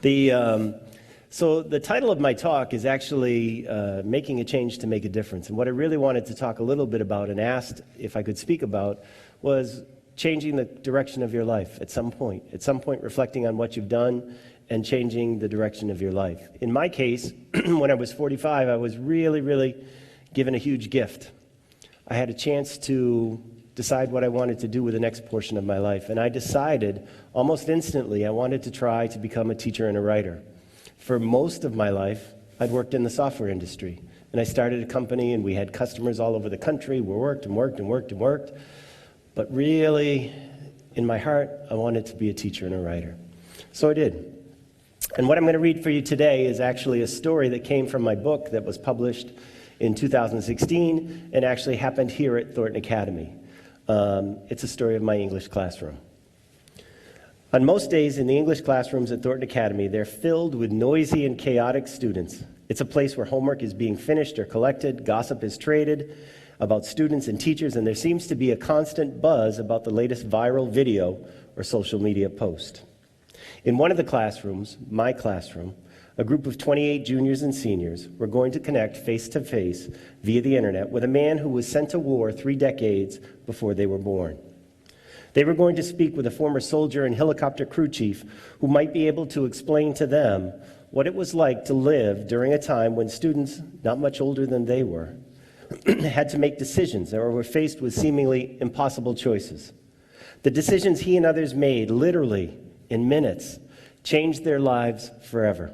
So the title of my talk is actually Making a Change to Make a Difference. And what I really wanted to talk a little bit about and asked if I could speak about was changing the direction of your life at some point. At some point, reflecting on what you've done and changing the direction of your life. In my case, when I was 45, I was really given a huge gift. I had a chance to decide what I wanted to do with the next portion of my life. And I decided almost instantly I wanted to try to become a teacher and a writer. For most of my life, I'd worked in the software industry. And I started a company and we had customers all over the country. We worked. But really, in my heart, I wanted to be a teacher and a writer. So I did. And what I'm going to read for you today is actually a story that came from my book that was published in 2016 and actually happened here at Thornton Academy. It's a story of my English classroom. On most days in the English classrooms at Thornton Academy, they're filled with noisy and chaotic students. It's a place where homework is being finished or collected, gossip is traded about students and teachers, and there seems to be a constant buzz about the latest viral video or social media post. In one of the classrooms, my classroom, a group of 28 juniors and seniors were going to connect face-to-face via the internet with a man who was sent to war 3 decades before they were born. They were going to speak with a former soldier and helicopter crew chief who might be able to explain to them what it was like to live during a time when students, not much older than they were, had to make decisions or were faced with seemingly impossible choices. The decisions he and others made, literally in minutes, changed their lives forever.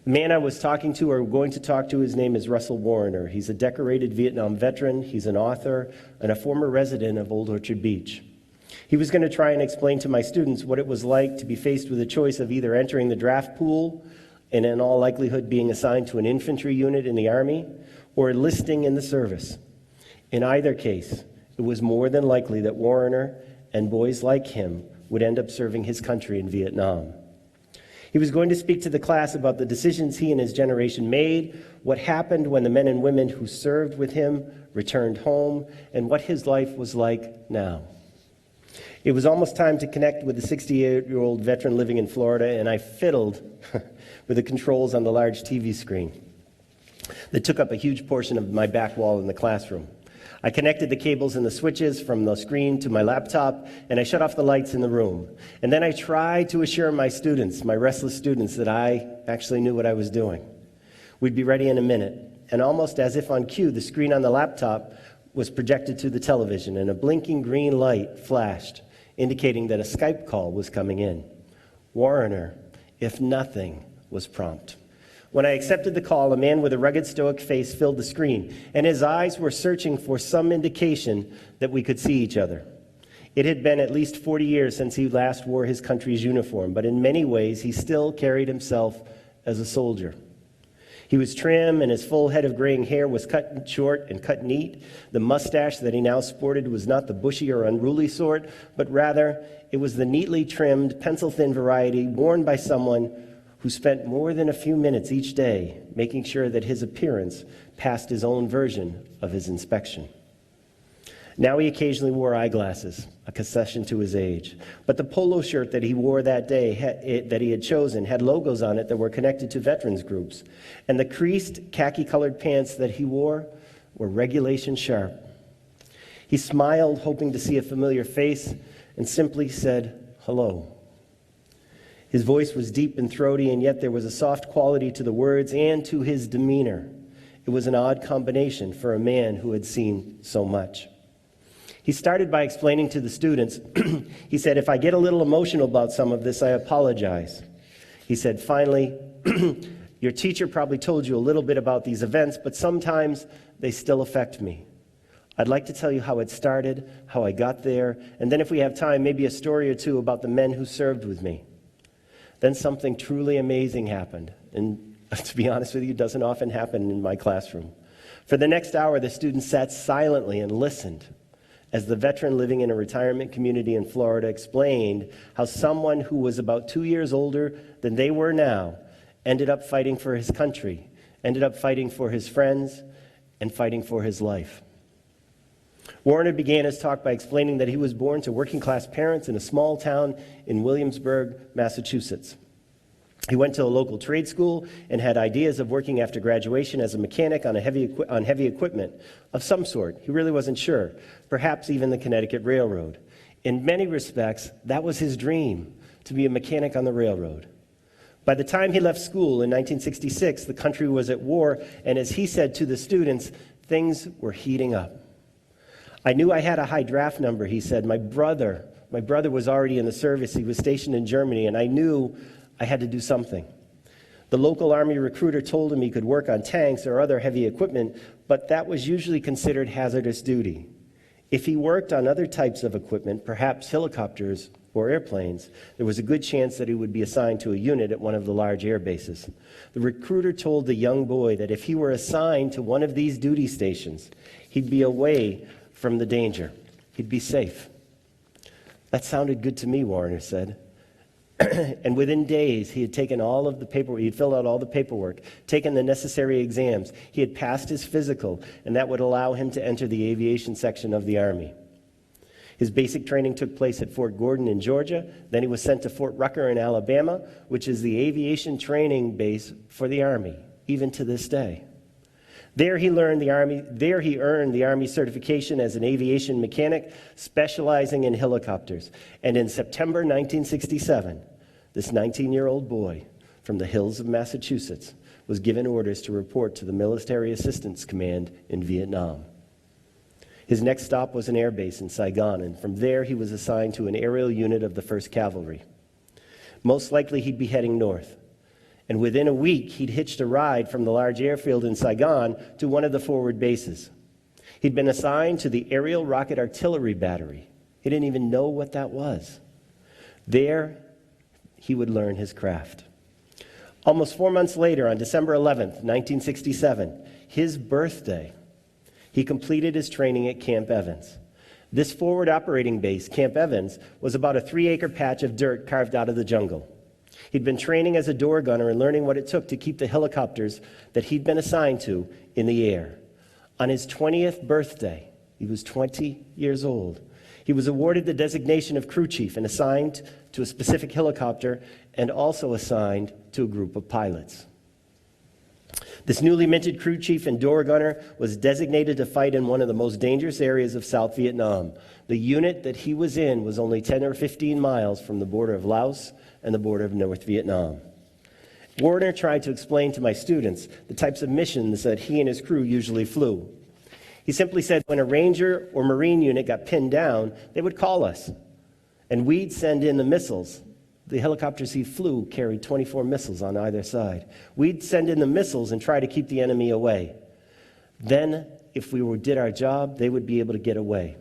The man I was talking to or going to talk to, his name is Russell Warrener. He's a decorated Vietnam veteran, he's an author, and a former resident of Old Orchard Beach. He was going to try and explain to my students what it was like to be faced with a choice of either entering the draft pool and in all likelihood being assigned to an infantry unit in the Army or enlisting in the service. In either case, it was more than likely that Warrener and boys like him would end up serving his country in Vietnam. He was going to speak to the class about the decisions he and his generation made, what happened when the men and women who served with him returned home, and what his life was like now. It was almost time to connect with the 68-year-old veteran living in Florida, and I fiddled with the controls on the large TV screen that took up a huge portion of my back wall in the classroom. I connected the cables and the switches from the screen to my laptop, and I shut off the lights in the room. And then I tried to assure my students, my restless students, that I actually knew what I was doing. We'd be ready in a minute, and almost as if on cue, the screen on the laptop was projected to the television, and a blinking green light flashed, indicating that a Skype call was coming in. Warrener, if nothing, was prompt. When I accepted the call, a man with a rugged, stoic face filled the screen, and his eyes were searching for some indication that we could see each other. It had been at least 40 years since he last wore his country's uniform, but in many ways he still carried himself as a soldier. He was trim, and his full head of graying hair was cut short and cut neat. The mustache that he now sported was not the bushy or unruly sort, but rather it was the neatly trimmed, pencil-thin variety worn by someone who spent more than a few minutes each day making sure that his appearance passed his own version of his inspection. Now he occasionally wore eyeglasses, a concession to his age. But the polo shirt that he wore that day, that he had chosen, had logos on it that were connected to veterans groups. And the creased, khaki-colored pants that he wore were regulation sharp. He smiled, hoping to see a familiar face, and simply said, "Hello." His voice was deep and throaty, and yet there was a soft quality to the words and to his demeanor. It was an odd combination for a man who had seen so much. He started by explaining to the students, he said, "If I get a little emotional about some of this, I apologize." He said, finally, "Your teacher probably told you a little bit about these events, but sometimes they still affect me. I'd like to tell you how it started, how I got there, and then if we have time, maybe a story or two about the men who served with me." Then something truly amazing happened, and to be honest with you, it doesn't often happen in my classroom. For the next hour, the students sat silently and listened as the veteran living in a retirement community in Florida explained how someone who was about 2 years older than they were now ended up fighting for his country, ended up fighting for his friends, and fighting for his life. Warrener began his talk by explaining that he was born to working-class parents in a small town in Williamsburg, Massachusetts. He went to a local trade school and had ideas of working after graduation as a mechanic on heavy equipment of some sort. He really wasn't sure. Perhaps even the Connecticut Railroad. In many respects, that was his dream, to be a mechanic on the railroad. By the time he left school in 1966, the country was at war, and as he said to the students, things were heating up. I knew I had a high draft number, he said. My brother was already in the service. He was stationed in Germany, and I knew I had to do something. The local Army recruiter told him he could work on tanks or other heavy equipment, but that was usually considered hazardous duty. If he worked on other types of equipment, perhaps helicopters or airplanes, there was a good chance that he would be assigned to a unit at one of the large air bases. The recruiter told the young boy that if he were assigned to one of these duty stations, he'd be away from the danger. He'd be safe. That sounded good to me, Warner said. And within days, he had taken all of the paperwork, he had filled out all the paperwork, taken the necessary exams. He had passed his physical, and that would allow him to enter the aviation section of the Army. His basic training took place at Fort Gordon in Georgia. Then he was sent to Fort Rucker in Alabama, which is the aviation training base for the Army, even to this day. There he earned the Army certification as an aviation mechanic, specializing in helicopters. And in September 1967, this 19-year-old boy from the hills of Massachusetts was given orders to report to the Military Assistance Command in Vietnam. His next stop was an air base in Saigon, and from there he was assigned to an aerial unit of the 1st Cavalry. Most likely he'd be heading north. And within a week, he'd hitched a ride from the large airfield in Saigon to one of the forward bases. He'd been assigned to the Aerial Rocket Artillery Battery. He didn't even know what that was. There, he would learn his craft. Almost 4 months later, on December 11th, 1967, his birthday, he completed his training at Camp Evans. This forward operating base, Camp Evans, was about a 3-acre patch of dirt carved out of the jungle. He'd been training as a door gunner and learning what it took to keep the helicopters that he'd been assigned to in the air. On his 20th birthday, he was 20 years old, he was awarded the designation of crew chief and assigned to a specific helicopter and also assigned to a group of pilots. This newly minted crew chief and door gunner was designated to fight in one of the most dangerous areas of South Vietnam. The unit that he was in was only 10 or 15 miles from the border of Laos and the border of North Vietnam. Warner tried to explain to my students the types of missions that he and his crew usually flew. He simply said when a Ranger or Marine unit got pinned down, they would call us, and we'd send in the missiles. The helicopters he flew carried 24 missiles on either side. We'd send in the missiles and try to keep the enemy away. Then, if we did our job, they would be able to get away.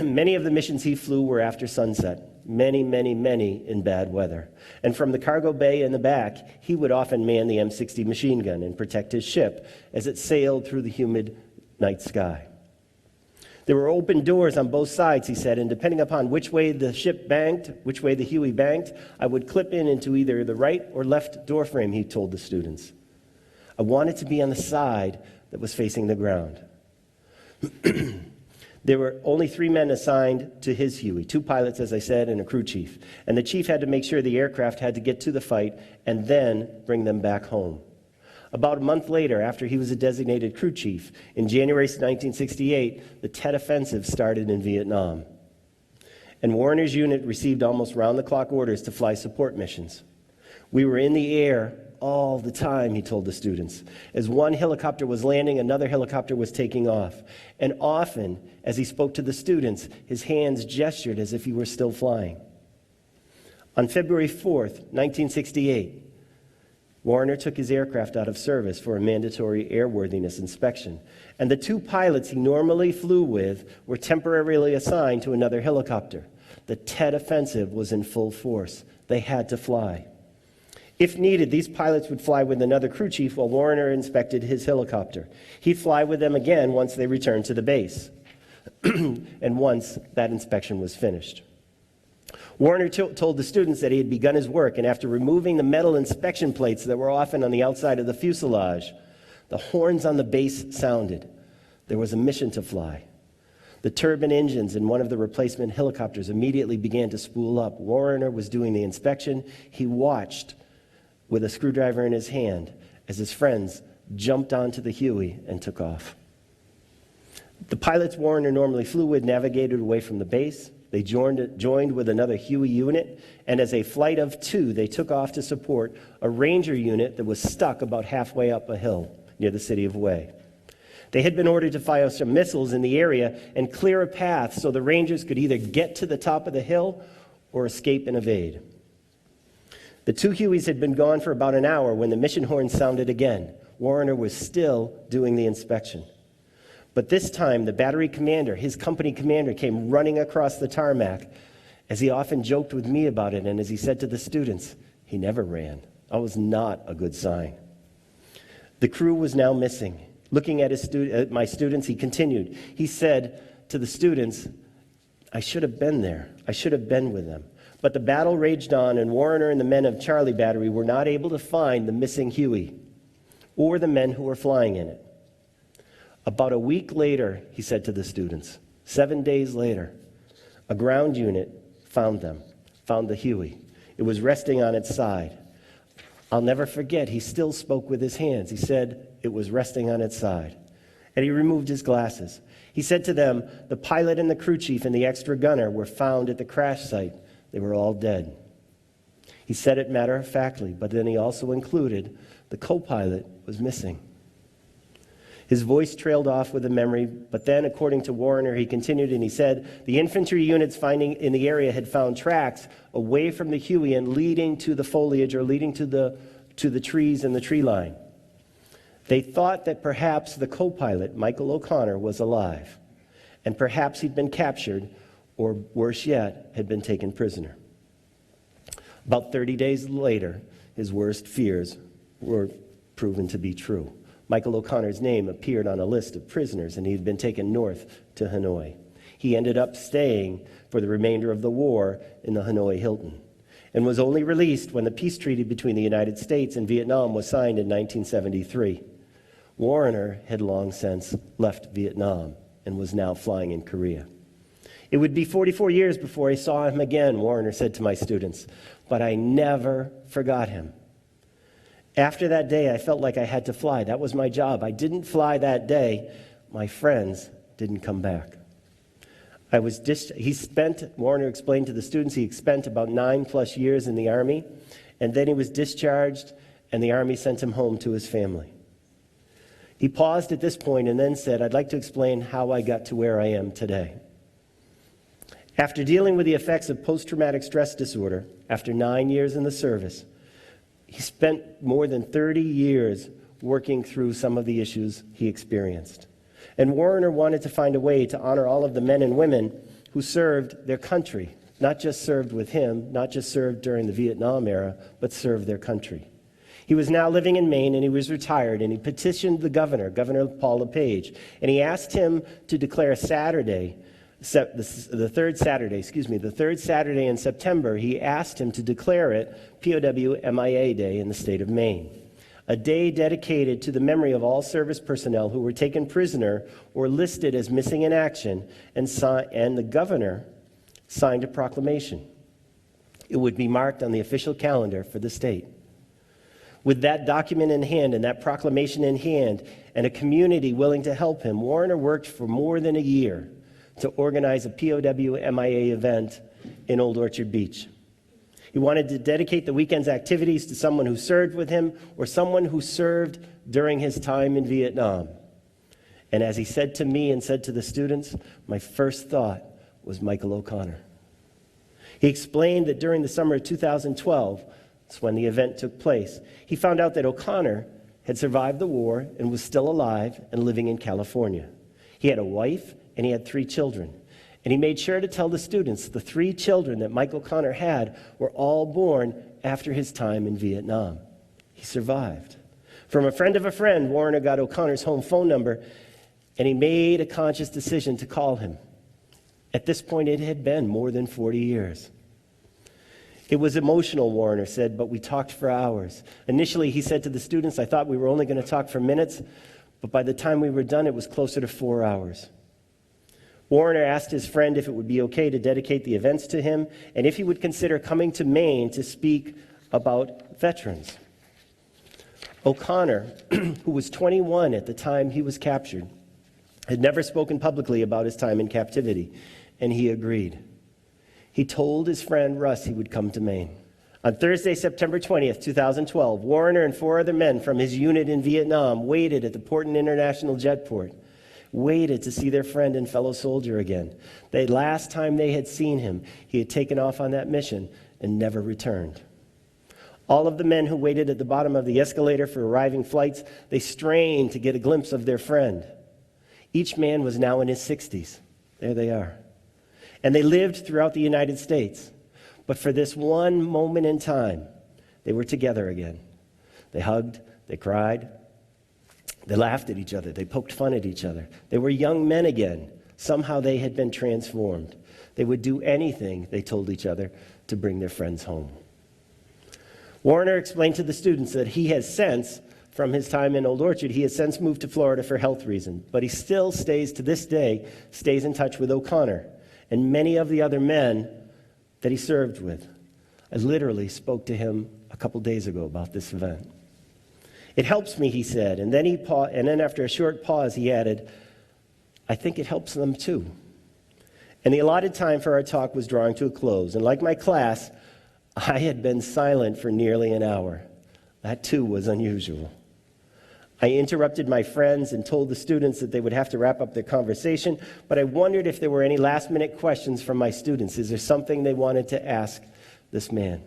Many of the missions he flew were after sunset. Many in bad weather. And from the cargo bay in the back, he would often man the M60 machine gun and protect his ship as it sailed through the humid night sky. There were open doors on both sides, he said, and depending upon which way the ship banked, which way the Huey banked, I would clip in into either the right or left door frame, he told the students. I wanted to be on the side that was facing the ground. There were only 3 men assigned to his Huey, 2 pilots, as I said, and a crew chief. And the chief had to make sure the aircraft had to get to the fight and then bring them back home. About a month later, after he was a designated crew chief, in January 1968, the Tet Offensive started in Vietnam. And Warner's unit received almost round-the-clock orders to fly support missions. We were in the air all the time, he told the students. As one helicopter was landing, another helicopter was taking off. And often, as he spoke to the students, his hands gestured as if he were still flying. On February 4th, 1968, Warner took his aircraft out of service for a mandatory airworthiness inspection, and the 2 pilots he normally flew with were temporarily assigned to another helicopter. The Tet Offensive was in full force. They had to fly. If needed, these pilots would fly with another crew chief while Warner inspected his helicopter. He'd fly with them again once they returned to the base, and once that inspection was finished. Warner told the students that he had begun his work, and after removing the metal inspection plates that were often on the outside of the fuselage, the horns on the base sounded. There was a mission to fly. The turbine engines in one of the replacement helicopters immediately began to spool up. Warner was doing the inspection. He watched with a screwdriver in his hand as his friends jumped onto the Huey and took off. The pilots Warner normally flew with navigated away from the base. They joined with another Huey unit, and as a flight of 2, they took off to support a Ranger unit that was stuck about halfway up a hill near the city of Way. They had been ordered to fire some missiles in the area and clear a path so the Rangers could either get to the top of the hill or escape and evade. The 2 Hueys had been gone for about an hour when the mission horn sounded again. Warner was still doing the inspection. But this time, the battery commander, his company commander, came running across the tarmac, as he often joked with me about it, and as he said to the students, he never ran. That was not a good sign. The crew was now missing. Looking at my students, he continued. He said to the students, I should have been there. I should have been with them. But the battle raged on, and Warner and the men of Charlie Battery were not able to find the missing Huey or the men who were flying in it. About a week later, he said to the students, 7 days later, a ground unit found the Huey. It was resting on its side. I'll never forget, he still spoke with his hands. He said it was resting on its side. And he removed his glasses. He said to them, the pilot and the crew chief and the extra gunner were found at the crash site. They were all dead. He said it matter-of-factly, but then he also included the co-pilot was missing. His voice trailed off with a memory, but then, according to Warner, he continued and he said, the infantry units finding in the area had found tracks away from the Huey and leading to the foliage or leading to the trees and the tree line. They thought that perhaps the co-pilot, Michael O'Connor, was alive, and perhaps he'd been captured, or worse yet, had been taken prisoner. About 30 days later, his worst fears were proven to be true. Michael O'Connor's name appeared on a list of prisoners, and he had been taken north to Hanoi. He ended up staying for the remainder of the war in the Hanoi Hilton, and was only released when the peace treaty between the United States and Vietnam was signed in 1973. Warner had long since left Vietnam and was now flying in Korea. It would be 44 years before I saw him again, Warner said to my students, but I never forgot him. After that day, I felt like I had to fly. That was my job. I didn't fly that day. My friends didn't come back. Warner explained to the students, he spent about 9+ years in the Army, and then he was discharged, and the Army sent him home to his family. He paused at this point and then said, I'd like to explain how I got to where I am today. After dealing with the effects of post-traumatic stress disorder, after 9 years in the service, he spent more than 30 years working through some of the issues he experienced. And Warner wanted to find a way to honor all of the men and women who served their country, not just served with him, not just served during the Vietnam era, but served their country. He was now living in Maine, and he was retired, and he petitioned the governor, Governor Paul LePage, and he asked him to declare Saturday, the third Saturday in September, he asked him to declare it POW MIA Day in the state of Maine, a day dedicated to the memory of all service personnel who were taken prisoner or listed as missing in action, and the governor signed a proclamation. It would be marked on the official calendar for the state. With that document in hand and that proclamation in hand and a community willing to help him, Warner worked for more than a year to organize a POW MIA event in Old Orchard Beach. He wanted to dedicate the weekend's activities to someone who served with him or someone who served during his time in Vietnam. And as he said to me and said to the students, my first thought was Michael O'Connor. He explained that during the summer of 2012, that's when the event took place, he found out that O'Connor had survived the war and was still alive and living in California. He had a wife and he had 3 children. And he made sure to tell the students the 3 children that Michael O'Connor had were all born after his time in Vietnam. He survived. From a friend of a friend, Warner got O'Connor's home phone number, and he made a conscious decision to call him. At this point, it had been more than 40 years. It was emotional, Warner said, but we talked for hours. Initially, he said to the students, I thought we were only going to talk for minutes, but by the time we were done, it was closer to 4 hours. Warner asked his friend if it would be okay to dedicate the events to him and if he would consider coming to Maine to speak about veterans. O'Connor, who was 21 at the time he was captured, had never spoken publicly about his time in captivity, and he agreed. He told his friend Russ he would come to Maine. On Thursday, September 20th, 2012, Warner and 4 other men from his unit in Vietnam waited at the Porton International Jetport, waited to see their friend and fellow soldier again. The last time they had seen him, he had taken off on that mission and never returned. All of the men who waited at the bottom of the escalator for arriving flights, they strained to get a glimpse of their friend. Each man was now in his 60s. There they are. And they lived throughout the United States. But for this one moment in time, they were together again. They hugged, they cried, they laughed at each other, they poked fun at each other. They were young men again. Somehow they had been transformed. They would do anything, they told each other, to bring their friends home. Warner explained to the students that he has since, from his time in Old Orchard, he has since moved to Florida for health reasons, but he still stays, to this day, stays in touch with O'Connor and many of the other men that he served with. I literally spoke to him a couple days ago about this event. It helps me, he said, and then after a short pause, he added, I think it helps them too. And the allotted time for our talk was drawing to a close, and like my class, I had been silent for nearly an hour. That too was unusual. I interrupted my friends and told the students that they would have to wrap up their conversation, but I wondered if there were any last-minute questions from my students. Is there something they wanted to ask this man?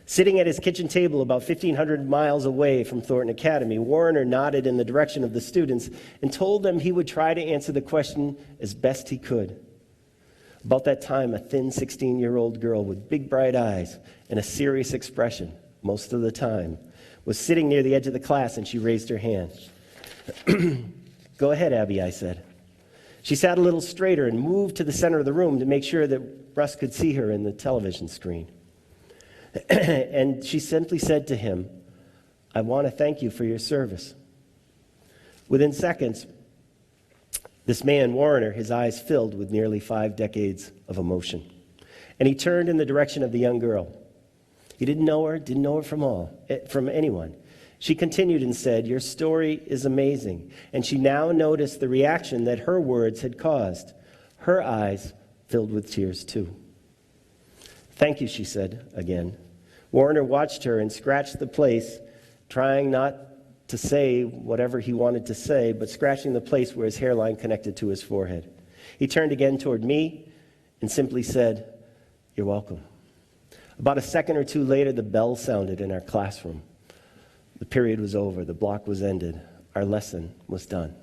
Sitting at his kitchen table about 1,500 miles away from Thornton Academy, Warner nodded in the direction of the students and told them he would try to answer the question as best he could. About that time, a thin 16-year-old girl with big bright eyes and a serious expression, most of the time, was sitting near the edge of the class, and she raised her hand. Go ahead, Abby, I said. She sat a little straighter and moved to the center of the room to make sure that Russ could see her in the television screen. And she simply said to him, I want to thank you for your service. Within seconds, this man, Warner, his eyes filled with nearly 5 decades of emotion. And he turned in the direction of the young girl. He didn't know her from anyone. She continued and said, your story is amazing. And she now noticed the reaction that her words had caused. Her eyes filled with tears too. Thank you, she said again. Warner watched her and scratched the place, trying not to say whatever he wanted to say, but scratching the place where his hairline connected to his forehead. He turned again toward me and simply said, you're welcome. About a second or two later, the bell sounded in our classroom. The period was over. The block was ended. Our lesson was done.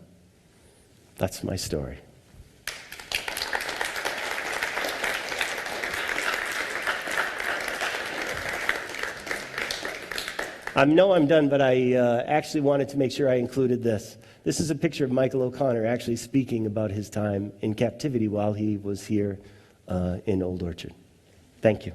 That's my story. I know I'm done, but I actually wanted to make sure I included this. This is a picture of Michael O'Connor actually speaking about his time in captivity while he was here in Old Orchard. Thank you.